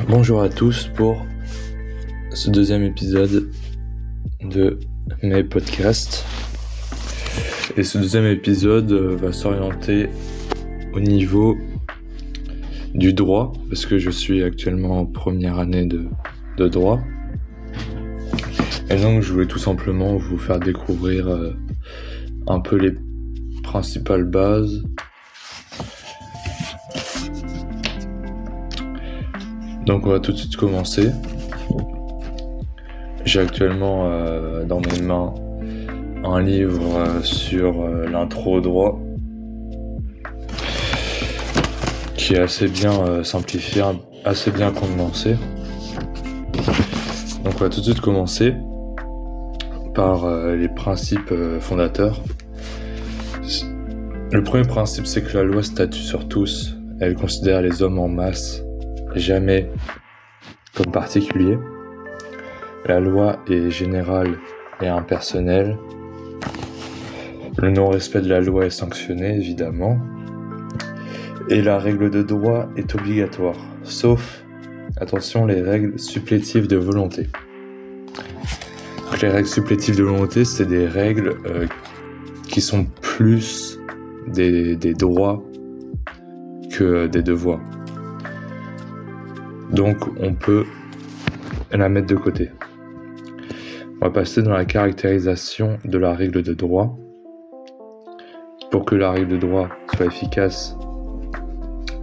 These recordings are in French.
Bonjour à tous pour ce deuxième épisode de mes podcasts. Et ce deuxième épisode va s'orienter au niveau du droit, parce que je suis actuellement en première année de droit. Et donc je voulais tout simplement vous faire découvrir un peu les principales bases. Donc on va tout de suite commencer. J'ai actuellement dans mes mains un livre sur l'intro au droit qui est assez bien simplifié, assez bien condensé. Donc on va tout de suite commencer par les principes fondateurs. Le premier principe, c'est que la loi statue sur tous. Elle considère les hommes en masse, jamais comme particuliers. La loi est générale et impersonnelle. Le non-respect de la loi est sanctionné, évidemment. Et la règle de droit est obligatoire, sauf, attention, les règles supplétives de volonté. Donc, les règles supplétives de volonté, c'est des règles qui sont plus des droits que des devoirs. Donc on peut la mettre de côté. On va passer dans la caractérisation de la règle de droit. Pour que la règle de droit soit efficace,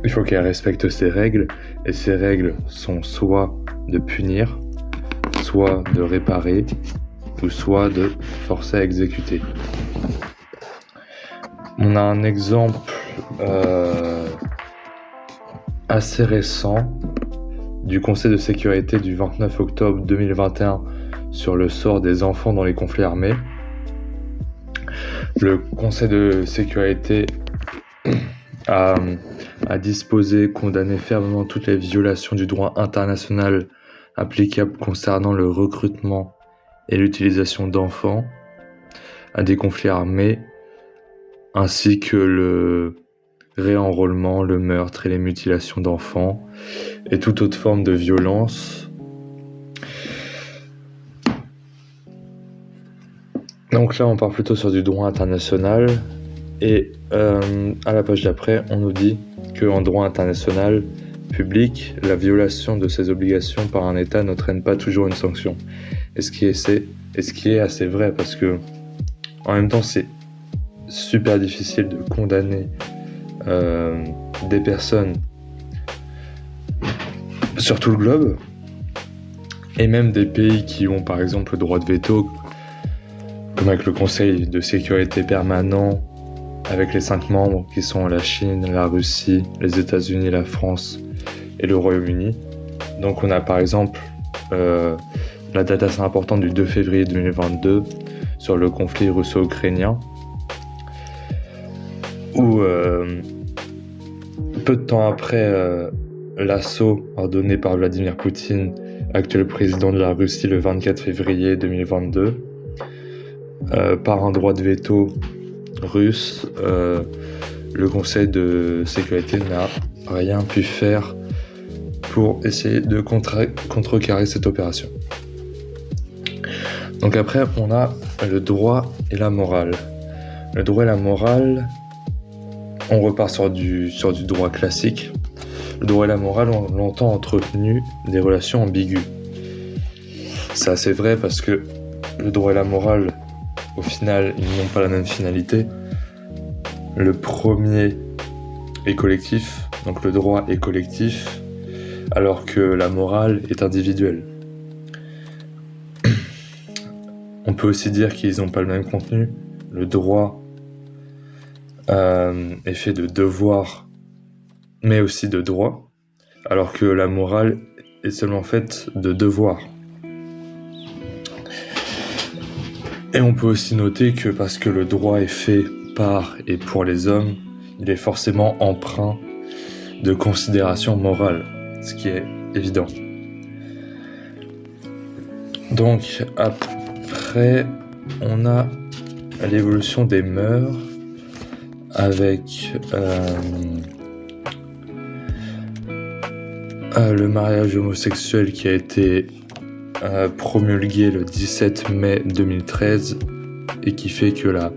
il faut qu'elle respecte ces règles, et ces règles sont soit de punir, soit de réparer, ou soit de forcer à exécuter. On a un exemple assez récent du Conseil de sécurité du 29 octobre 2021 sur le sort des enfants dans les conflits armés. Le Conseil de sécurité a disposé, condamné fermement toutes les violations du droit international applicable concernant le recrutement et l'utilisation d'enfants à des conflits armés, ainsi que le réenrôlement, le meurtre et les mutilations d'enfants et toute autre forme de violence. Donc là, on part plutôt sur du droit international, et à la page d'après, on nous dit qu'en droit international public, la violation de ces obligations par un État n'entraîne pas toujours une sanction. Et ce qui est assez vrai, parce que en même temps, c'est super difficile de condamner des personnes sur tout le globe, et même des pays qui ont par exemple le droit de veto, comme avec le Conseil de sécurité permanent, avec les 5 membres qui sont la Chine, la Russie, les États-Unis, la France et le Royaume-Uni. Donc on a par exemple la date assez importante du 2 février 2022 sur le conflit russo-ukrainien, où peu de temps après l'assaut ordonné par Vladimir Poutine, actuel président de la Russie, le 24 février 2022, par un droit de veto russe, le Conseil de sécurité n'a rien pu faire pour essayer de contrecarrer cette opération. Donc après, on a le droit et la morale. Le droit et la morale, on repart sur du droit classique. Le droit et la morale, on l'entend entretenu des relations ambiguës. C'est assez vrai, parce que le droit et la morale, au final, ils n'ont pas la même finalité. Le premier est collectif, donc le droit est collectif, alors que la morale est individuelle. On peut aussi dire qu'ils n'ont pas le même contenu. Le droit est fait de devoirs, mais aussi de droits, alors que la morale est seulement faite de devoirs. Et on peut aussi noter que parce que le droit est fait par et pour les hommes, il est forcément empreint de considérations morales, ce qui est évident. Donc après, on a l'évolution des mœurs avec Le mariage homosexuel qui a été promulgué le 17 mai 2013 et qui fait que la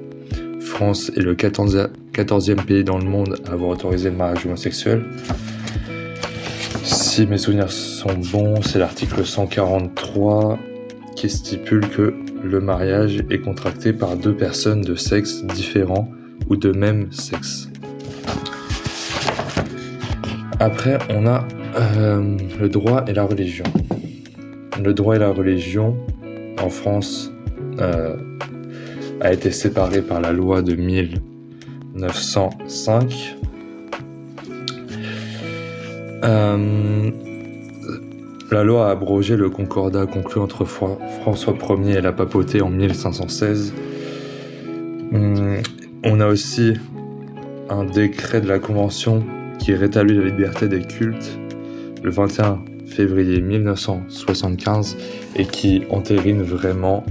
France est le 14e pays dans le monde à avoir autorisé le mariage homosexuel. Si mes souvenirs sont bons, c'est l'article 143 qui stipule que le mariage est contracté par deux personnes de sexe différent ou de même sexe. Après, on a le droit et la religion. Le droit et la religion, en France, a été séparé par la loi de 1905. La loi a abrogé le concordat conclu entre François Ier et la papauté en 1516. On a aussi un décret de la Convention qui rétablit la liberté des cultes le 21 février 1975 et qui entérine vraiment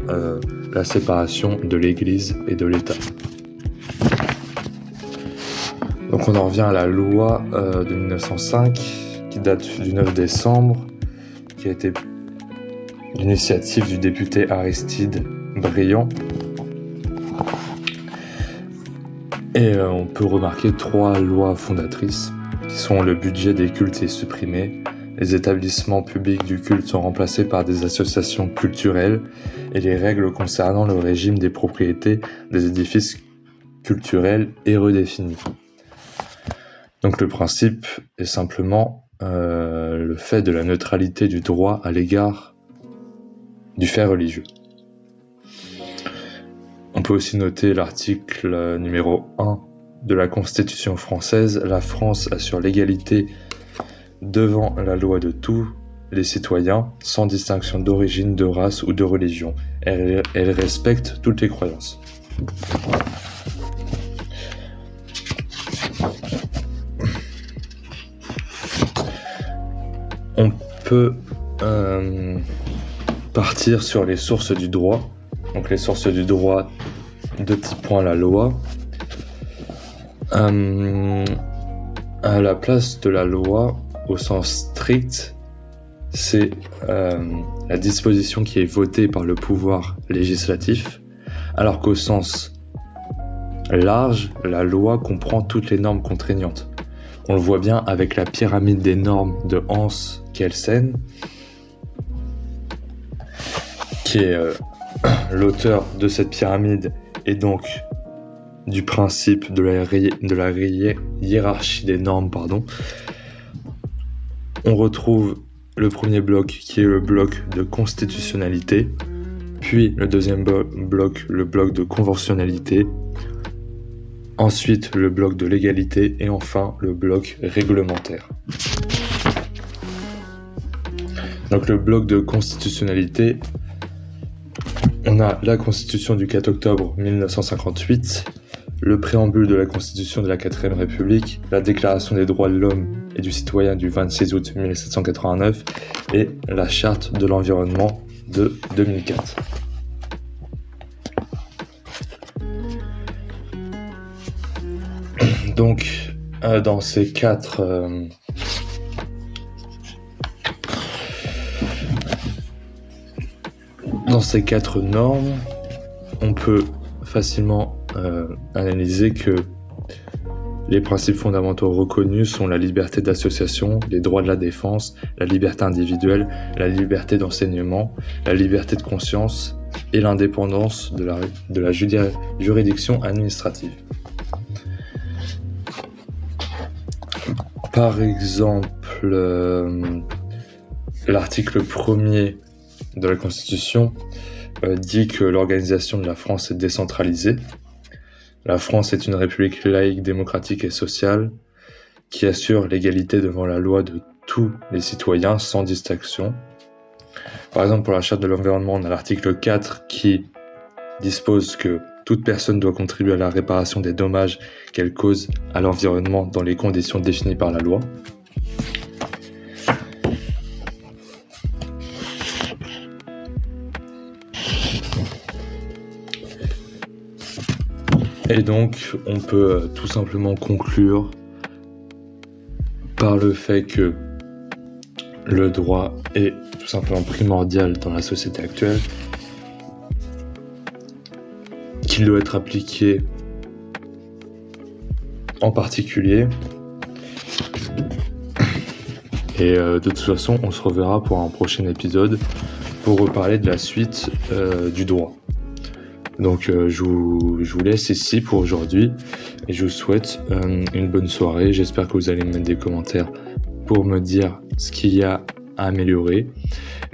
la séparation de l'Église et de l'État. Donc on en revient à la loi de 1905 qui date du 9 décembre, qui a été l'initiative du député Aristide Briand. Et on peut remarquer 3 lois fondatrices qui sont: le budget des cultes est supprimé, les établissements publics du culte sont remplacés par des associations culturelles et les règles concernant le régime des propriétés des édifices culturels est redéfini. Donc le principe est simplement le fait de la neutralité du droit à l'égard du fait religieux. On peut aussi noter l'article numéro 1 de la Constitution française. La France assure l'égalité devant la loi de tous les citoyens, sans distinction d'origine, de race ou de religion. Elle respecte toutes les croyances. On peut partir sur les sources du droit. Donc les sources du droit, 2 petits points, la loi. À la place de la loi, au sens strict, c'est la disposition qui est votée par le pouvoir législatif, alors qu'au sens large, la loi comprend toutes les normes contraignantes. On le voit bien avec la pyramide des normes de Hans Kelsen, qui est l'auteur de cette pyramide et donc du principe de la hiérarchie des normes. On retrouve le premier bloc qui est le bloc de constitutionnalité, puis le deuxième bloc, le bloc de conventionnalité, ensuite le bloc de légalité et enfin le bloc réglementaire. Donc le bloc de constitutionnalité, on a la Constitution du 4 octobre 1958, le préambule de la Constitution de la 4ème République, la Déclaration des droits de l'homme et du citoyen du 26 août 1789 et la Charte de l'environnement de 2004. Donc, dans ces quatre normes, on peut facilement analyser que les principes fondamentaux reconnus sont la liberté d'association, les droits de la défense, la liberté individuelle, la liberté d'enseignement, la liberté de conscience et l'indépendance de la juridiction administrative. Par exemple, l'article 1er de la Constitution dit que l'organisation de la France est décentralisée. La France est une république laïque, démocratique et sociale qui assure l'égalité devant la loi de tous les citoyens sans distinction. Par exemple, pour la Charte de l'environnement, on a l'article 4 qui dispose que toute personne doit contribuer à la réparation des dommages qu'elle cause à l'environnement dans les conditions définies par la loi. Et donc, on peut tout simplement conclure par le fait que le droit est tout simplement primordial dans la société actuelle, qu'il doit être appliqué en particulier. Et de toute façon, on se reverra pour un prochain épisode pour reparler de la suite du droit. Donc je vous laisse ici pour aujourd'hui et je vous souhaite une bonne soirée. J'espère que vous allez me mettre des commentaires pour me dire ce qu'il y a à améliorer.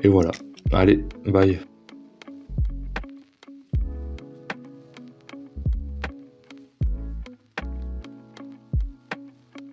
Et voilà, allez, bye.